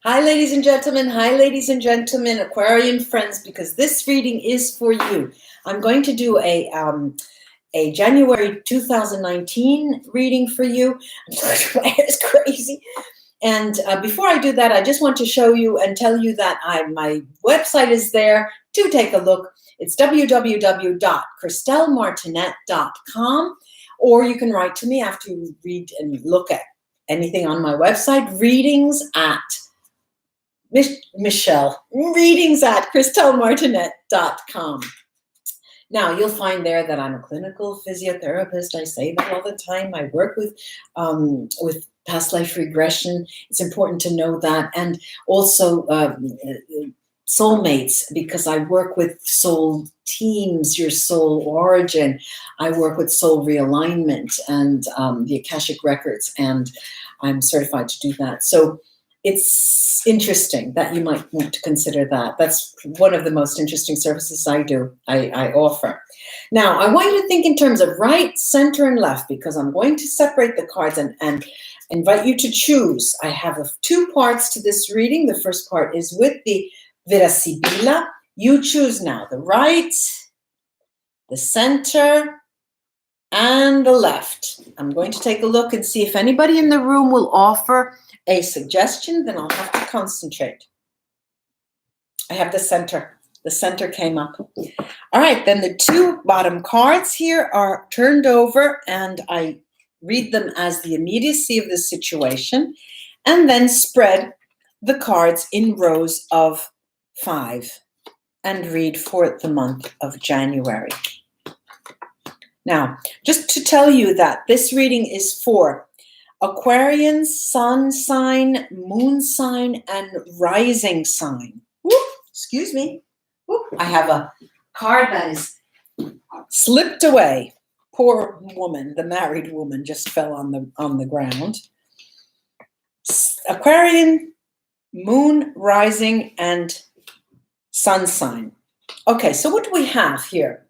Hi, ladies and gentlemen. Hi, ladies and gentlemen, Aquarian friends, because this reading is for you. I'm going to do a January 2019 reading for you. My hair is crazy. And before I do that, I just want to show you and tell you that my website is there to take a look. It's www.christellemartinette.com, or you can write to me after you read and look at anything on my website, readings at christellemartinette.com. Now, you'll find there that I'm a clinical physiotherapist. I say that all the time. I work with past life regression. It's important to know that. And also soulmates, because I work with soul teams, your soul origin. I work with soul realignment and the Akashic records, and I'm certified to do that. So it's interesting that you might want to consider that. That's one of the most interesting services I offer. Now, I want you to think in terms of right, center, and left, because I'm going to separate the cards and invite you to choose. I have two parts to this reading. The first part is with the VERA SIBILLA. You choose now the right, the center, and the left. I'm going to take a look and see if anybody in the room will offer a suggestion. Then I'll have to concentrate. I have the center. The center came up. All right, then the two bottom cards here are turned over, and I read them as the immediacy of the situation, and then spread the cards in rows of 5 and read for the month of January. Now, just to tell you that this reading is for Aquarian, sun sign, moon sign, and rising sign. Whoop, excuse me. Whoop, I have a card that is slipped away. Poor woman, the married woman, just fell on the ground. Aquarian, moon, rising, and sun sign. Okay, so what do we have here?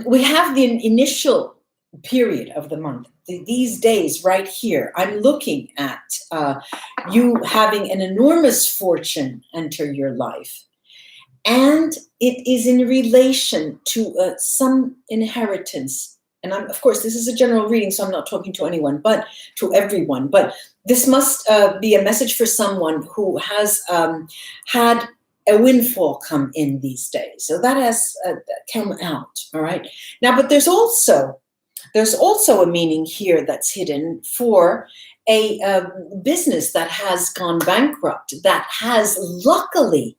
We have the initial period of the month, these days right here. I'm looking at you having an enormous fortune enter your life. And it is in relation to some inheritance. And of course, this is a general reading, so I'm not talking to anyone, but to everyone. But this must be a message for someone who has had a windfall come in these days. So that has come out, all right? Now, but there's also a meaning here that's hidden for a business that has gone bankrupt, that has luckily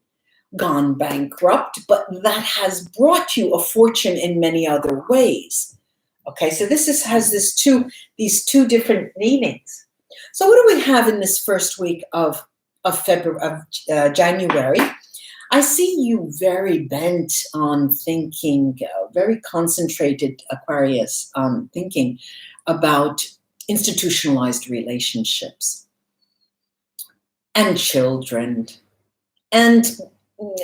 gone bankrupt, but that has brought you a fortune in many other ways. Okay, so this has these two different meanings. So what do we have in this first week of January? I see you very bent on thinking, very concentrated, Aquarius, thinking about institutionalized relationships and children. And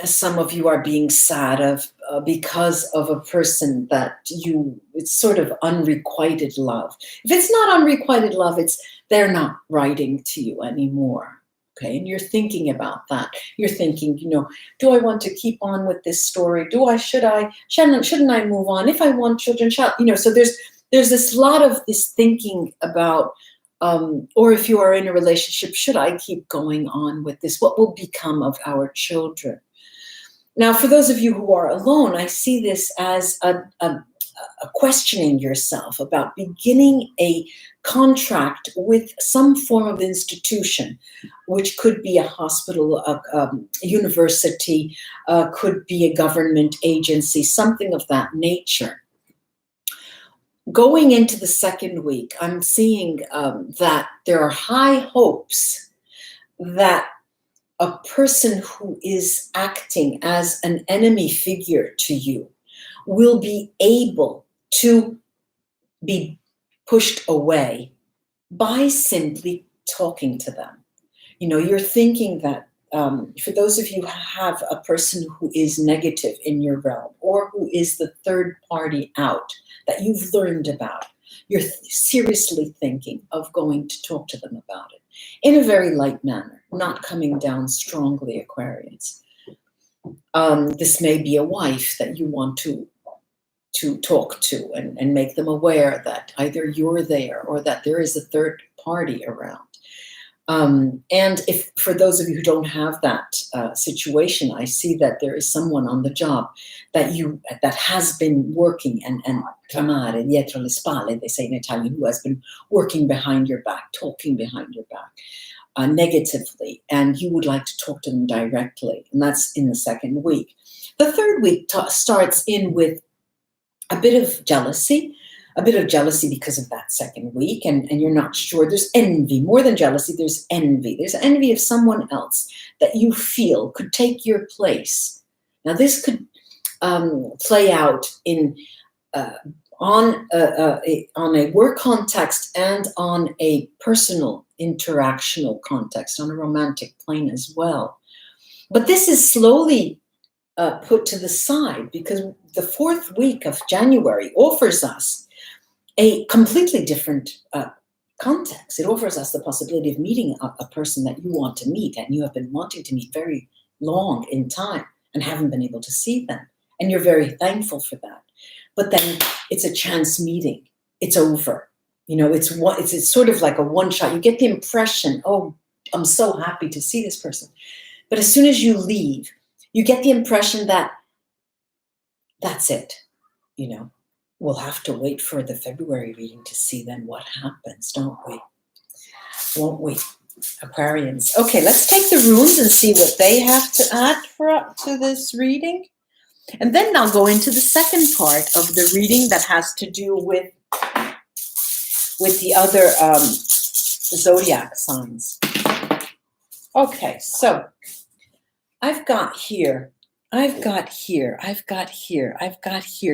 some of you are being sad because of a person that it's sort of unrequited love. If it's not unrequited love, they're not writing to you anymore. Okay, and you're thinking about that. You're thinking, do I want to keep on with this story? Shouldn't I move on? If I want children, so there's this lot of this thinking about, or if you are in a relationship, should I keep going on with this? What will become of our children? Now, for those of you who are alone, I see this as a questioning yourself about beginning a contract with some form of institution, which could be a hospital, a university, could be a government agency, something of that nature. Going into the second week, I'm seeing that there are high hopes that a person who is acting as an enemy figure to you will be able to be pushed away by simply talking to them. You're thinking that for those of you who have a person who is negative in your realm, or who is the third party out that you've learned about, you're seriously thinking of going to talk to them about it in a very light manner, not coming down strongly, Aquarians. This may be a wife that you want to talk to and make them aware that either you're there or that there is a third party around. And if for those of you who don't have that situation, I see that there is someone on the job that has been working and tramare dietro le spalle, they say in Italian, who has been working behind your back, talking behind your back negatively, and you would like to talk to them directly, and that's in the second week. The third week starts in with a bit of jealousy because of that second week, and you're not sure. There's envy, more than jealousy, there's envy. There's envy of someone else that you feel could take your place. Now this could play out in on a work context and on a personal interactional context, on a romantic plane as well. But this is slowly put to the side because the fourth week of January offers us a completely different context. It offers us the possibility of meeting a person that you want to meet and you have been wanting to meet very long in time and haven't been able to see them. And you're very thankful for that. But then it's a chance meeting. It's over. You know, it's sort of like a one shot. You get the impression, oh, I'm so happy to see this person. But as soon as you leave, you get the impression that that's it, you know. We'll have to wait for the February reading to see then what happens, don't we? Won't we, Aquarians? Okay, let's take the runes and see what they have to add to this reading. And then I'll go into the second part of the reading that has to do with the other zodiac signs. Okay, so I've got here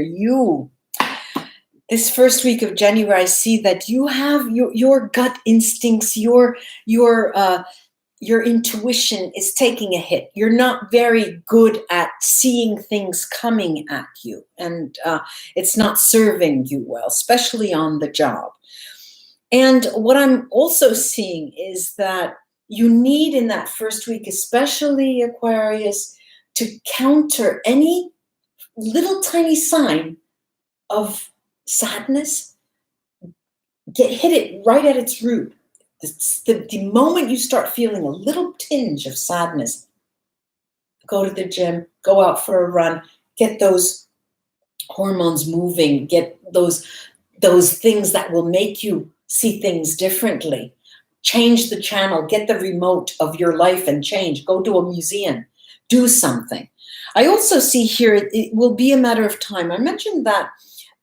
you. This first week of January, I see that you have your gut instincts, your intuition is taking a hit. You're not very good at seeing things coming at you, and it's not serving you well, especially on the job. And what I'm also seeing is that you need in that first week, especially Aquarius, to counter any little tiny sign of sadness, hit it right at its root. The moment you start feeling a little tinge of sadness, go to the gym, go out for a run, get those hormones moving, get those things that will make you see things differently. Change the channel, get the remote of your life and change. Go to a museum, do something. I also see here it will be a matter of time. I mentioned that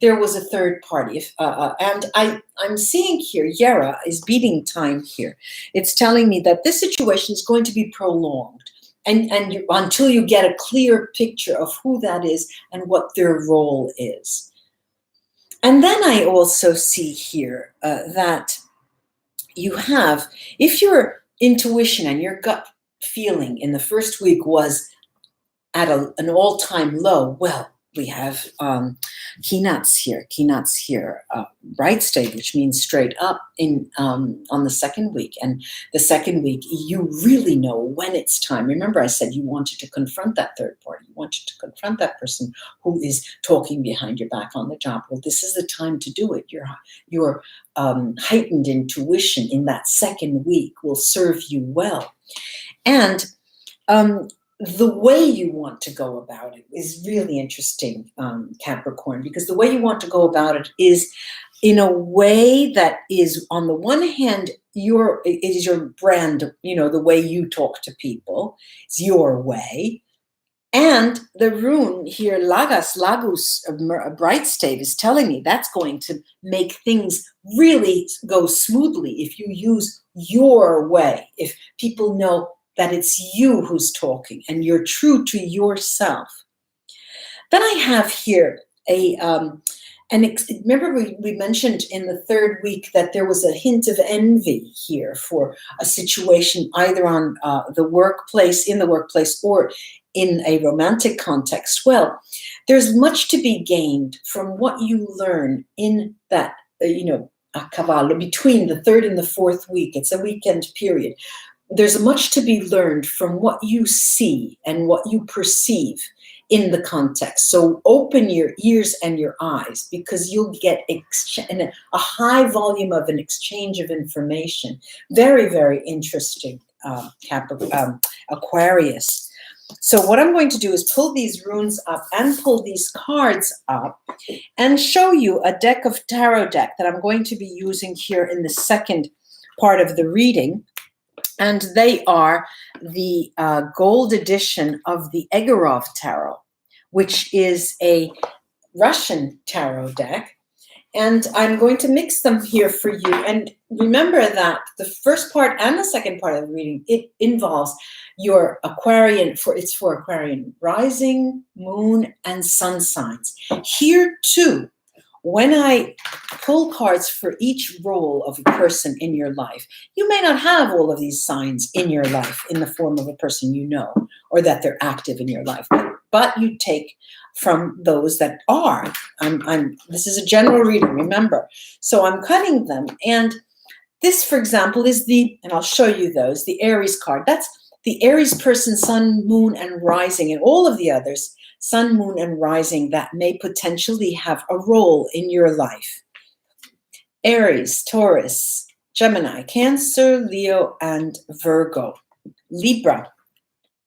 there was a third party, and I'm seeing here, VERA is beating time here. It's telling me that this situation is going to be prolonged, and until you get a clear picture of who that is and what their role is. And then I also see here that you have, if your intuition and your gut feeling in the first week was at an all-time low, well, we have Kinats here, right state, which means straight up on the second week. And the second week, you really know when it's time. Remember, I said you wanted to confront that third party. You wanted to confront that person who is talking behind your back on the job. Well, this is the time to do it. Your heightened intuition in that second week will serve you well. And the way you want to go about it is really interesting, Capricorn, because the way you want to go about it is in a way that is, on the one hand, it is your brand, you know, the way you talk to people. It's your way. And the rune here, Lagus, a bright state, is telling me that's going to make things really go smoothly if you use your way, if people know that it's you who's talking and you're true to yourself. Then I have here remember we mentioned in the third week that there was a hint of envy here for a situation either on in the workplace or in a romantic context. Well, there's much to be gained from what you learn in that a cavallo, between the third and the fourth week. It's a weekend period. There's much to be learned from what you see and what you perceive in the context. So open your ears and your eyes, because you'll get a high volume of an exchange of information. Very, very interesting, Aquarius. So what I'm going to do is pull these runes up and pull these cards up and show you a deck of tarot deck that I'm going to be using here in the second part of the reading. And they are the gold edition of the Egorov Tarot, which is a Russian tarot deck. And I'm going to mix them here for you. And remember that the first part and the second part of the reading, it involves your Aquarian, it's for Aquarian rising, moon, and sun signs. Here too, when I pull cards for each role of a person in your life, you may not have all of these signs in your life in the form of a person you know, or that they're active in your life, but you take from those that are. This is a general reading, remember. So I'm cutting them. And this, for example, is and I'll show you those, the Aries card. That's the Aries person, sun, moon, and rising, and all of the others, sun, moon, and rising, that may potentially have a role in your life. Aries, Taurus, Gemini, Cancer, Leo, and Virgo. Libra,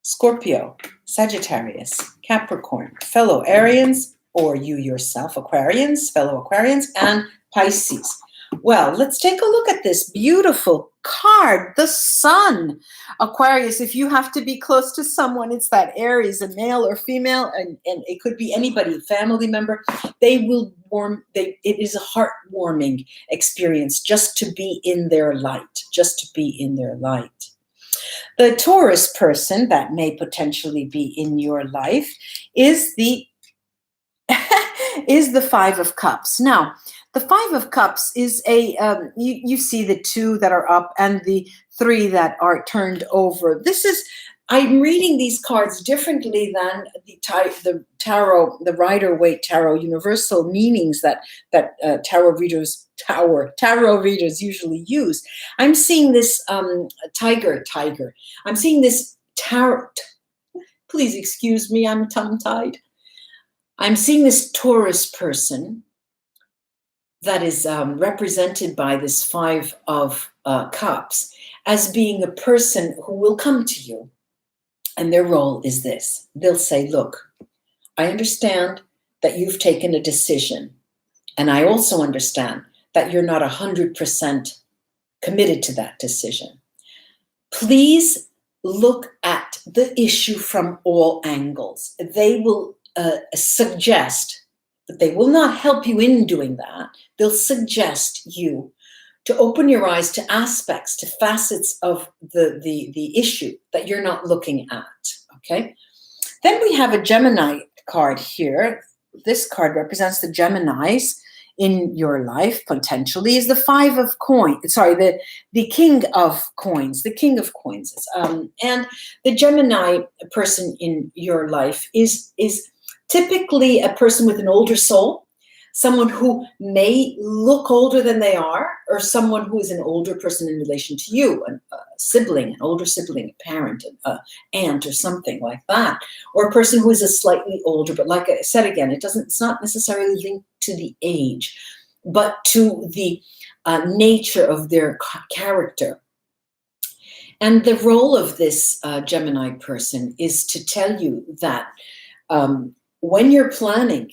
Scorpio, Sagittarius, Capricorn, fellow Arians, or you yourself, Aquarians, fellow Aquarians, and Pisces. Well, let's take a look at this beautiful card, the Sun. Aquarius, if you have to be close to someone, it's that Aries, a male or female, and it could be anybody, family member. They will it is a heartwarming experience just to be in their light, just to be in their light. The Taurus person that may potentially be in your life is the Five of Cups. Now, the Five of Cups is you see the two that are up and the three that are turned over. I'm reading these cards differently than the tarot, the Rider-Waite Tarot universal meanings that tarot readers usually use. I'm seeing this tiger. I'm seeing this tarot. Please excuse me, I'm tongue-tied. I'm seeing this Taurus person that is represented by this Five of Cups as being a person who will come to you. And their role is this. They'll say, look, I understand that you've taken a decision. And I also understand that you're not 100% committed to that decision. Please look at the issue from all angles. They will suggest, but they will not help you in doing that. They'll suggest you to open your eyes to aspects, to facets of the issue that you're not looking at, okay? Then we have a Gemini card here. This card represents the Geminis in your life, potentially, is the Five of Coins. Sorry, the King of Coins, and the Gemini person in your life is typically a person with an older soul, someone who may look older than they are, or someone who is an older person in relation to you, a sibling, an older sibling, a parent, an aunt, or something like that, or a person who is a slightly older, but like I said again, it's not necessarily linked to the age, but to the nature of their character. And the role of this Gemini person is to tell you that when you're planning,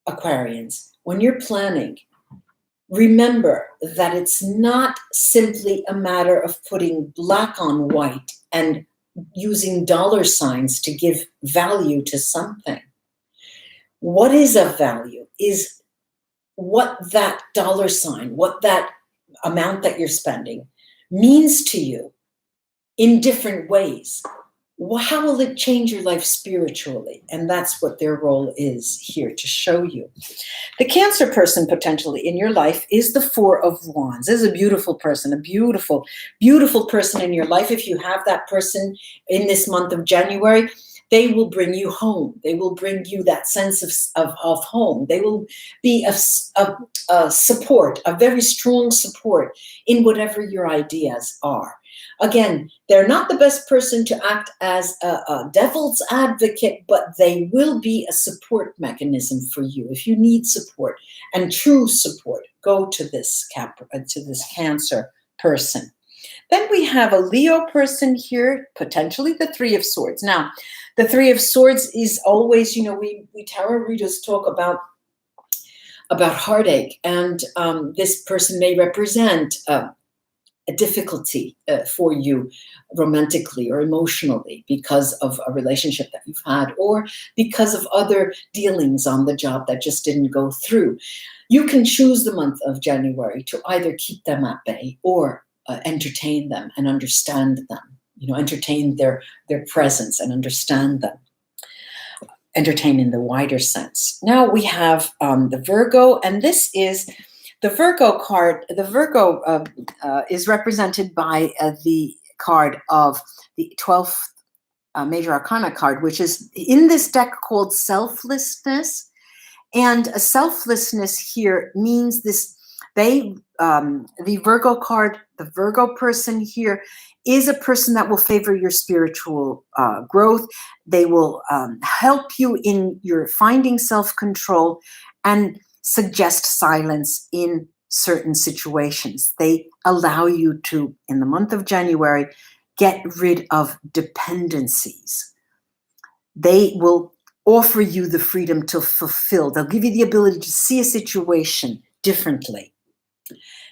Aquarians, when you're planning, remember that it's not simply a matter of putting black on white and using dollar signs to give value to something. What is of value is what that dollar sign, what that amount that you're spending means to you in different ways. How will it change your life spiritually? And that's what their role is here to show you. The Cancer person potentially in your life is the Four of Wands. This is a beautiful person, a beautiful, beautiful person in your life. If you have that person in this month of January, They will bring you home. They will bring you that sense of home. They will be a support, a very strong support in whatever your ideas are. Again, they're not the best person to act as a devil's advocate, but they will be a support mechanism for you. If you need support and true support, go to this Cancer person. Then we have a Leo person here, potentially the Three of Swords. Now, the Three of Swords is always, we tarot readers talk about heartache, and this person may represent a difficulty for you romantically or emotionally because of a relationship that you've had, or because of other dealings on the job that just didn't go through. You can choose the month of January to either keep them at bay or entertain them and understand them, entertain their presence and understand them. Entertain in the wider sense. Now we have the Virgo, and this is the Virgo card. The Virgo is represented by the card of the 12th Major Arcana card, which is in this deck called Selflessness. And a selflessness here means this, the Virgo card, the Virgo person here is a person that will favor your spiritual growth. They will help you in your finding self-control and suggest silence in certain situations. They allow you to, in the month of January, get rid of dependencies. They will offer you the freedom to fulfill. They'll give you the ability to see a situation differently.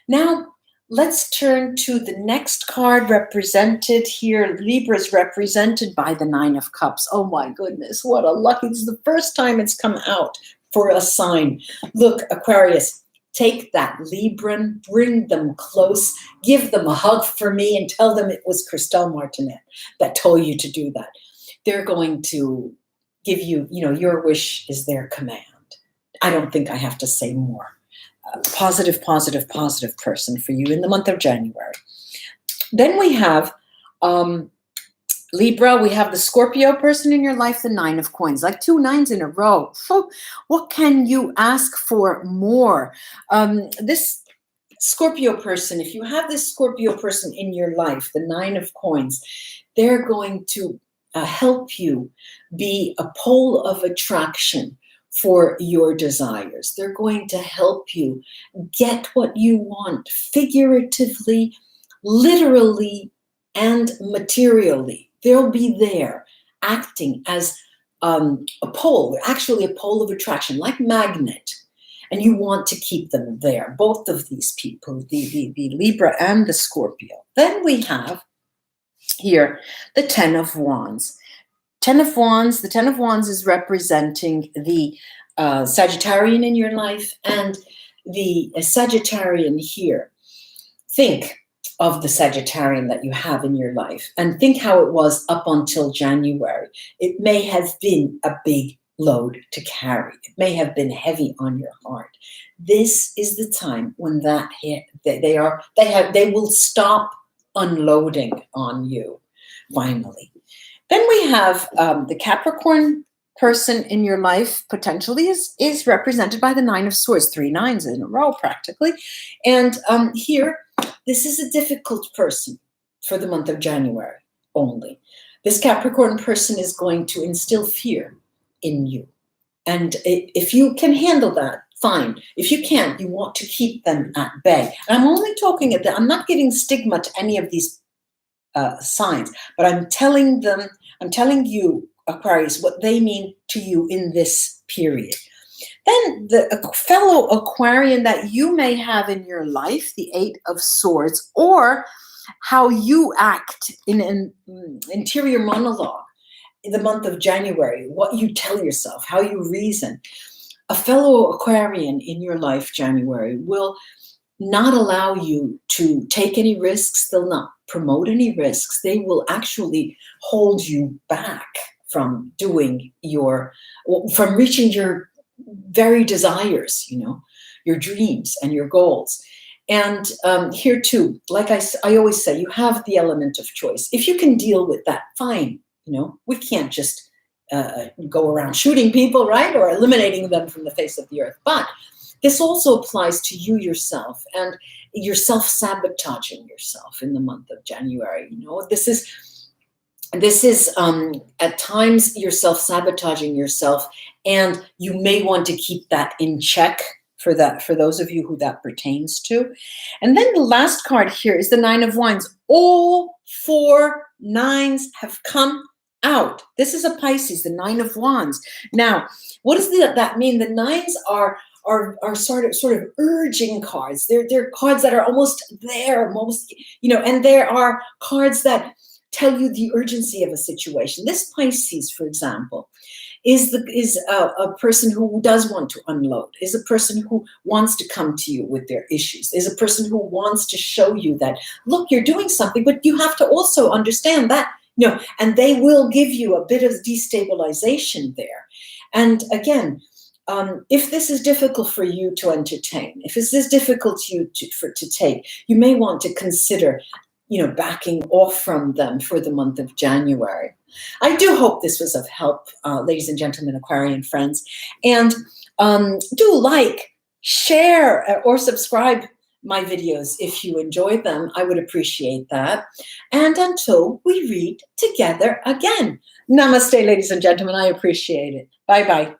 Now, let's turn to the next card represented here. Libra is represented by the Nine of Cups. Oh my goodness, what a lucky, this is the first time it's come out for a sign. Look, Aquarius, take that Libran, bring them close, give them a hug for me and tell them it was Christelle Martinette that told you to do that. They're going to give you, your wish is their command. I don't think I have to say more. Positive, positive, positive person for you in the month of January. Then we have Libra, we have the Scorpio person in your life, the Nine of Coins, like 2 nines in a row. So what can you ask for more? This Scorpio person, if you have this Scorpio person in your life, the Nine of Coins, they're going to help you be a pole of attraction for your desires. They're going to help you get what you want, figuratively, literally, and materially. They'll be there acting as a pole, actually a pole of attraction, like magnet. And you want to keep them there, both of these people, the Libra and the Scorpio. Then we have here the Ten of Wands. Ten of Wands, the Ten of Wands is representing the Sagittarian in your life, and the Sagittarian here. Think of the Sagittarian that you have in your life and think how it was up until January. It may have been a big load to carry. It may have been heavy on your heart. This is the time when they will stop unloading on you finally. Then we have the Capricorn person in your life potentially is represented by the Nine of Swords, 3 nines in a row practically. And here, this is a difficult person for the month of January only. This Capricorn person is going to instill fear in you. And if you can handle that, fine. If you can't, you want to keep them at bay. And I'm only talking at that. I'm not giving stigma to any of these signs, but I'm telling you, Aquarius, what they mean to you in this period. Then the fellow Aquarian that you may have in your life, the Eight of Swords, or how you act in an interior monologue in the month of January, what you tell yourself, how you reason. A fellow Aquarian in your life, January, will not allow you to take any risks. They'll not promote any risks. They will actually hold you back from from reaching your very desires, your dreams and your goals. And here too, like I always say, you have the element of choice. If you can deal with that, fine. We can't just go around shooting people, right? Or eliminating them from the face of the earth. But this also applies to you yourself, and you're self-sabotaging yourself in the month of January. You know, this is at times you're self-sabotaging yourself, and you may want to keep that in check for those of you who that pertains to. And then the last card here is the Nine of Wands. All 4 nines have come out. This is a Pisces, the Nine of Wands. Now, what does that mean? The nines are sort of urging cards. They're cards that are almost there, and there are cards that tell you the urgency of a situation. This Pisces, for example, is a person who does want to unload, is a person who wants to come to you with their issues, is a person who wants to show you that, look, you're doing something, but you have to also understand that, and they will give you a bit of destabilization there. And again, if this is difficult for you to entertain, if this is difficult to take, you may want to consider backing off from them for the month of January. I do hope this was of help, ladies and gentlemen, Aquarian friends. And do like, share, or subscribe my videos if you enjoy them. I would appreciate that. And until we read together again. Namaste, ladies and gentlemen. I appreciate it. Bye-bye.